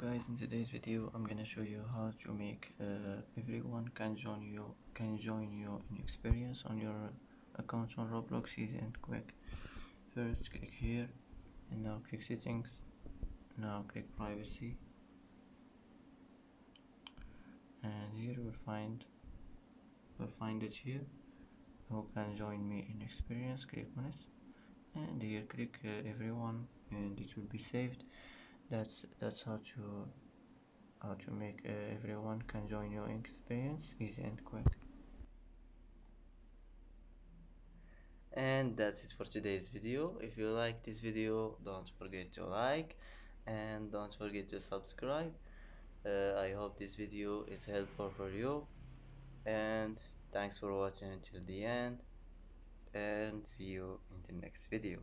Guys, in today's video I'm gonna show you how to make everyone can join you in experience on your account on Roblox easy and quick. First click here and now click settings. Now click privacy, and here we'll find it here, who can join me in experience. Click on it, and here click everyone, and it will be saved. That's how to make everyone can join your experience easy and quick. And that's it for today's video. If you like this video, don't forget to like and don't forget to subscribe. I hope this video is helpful for you, and thanks for watching until the end, and see you in the next video.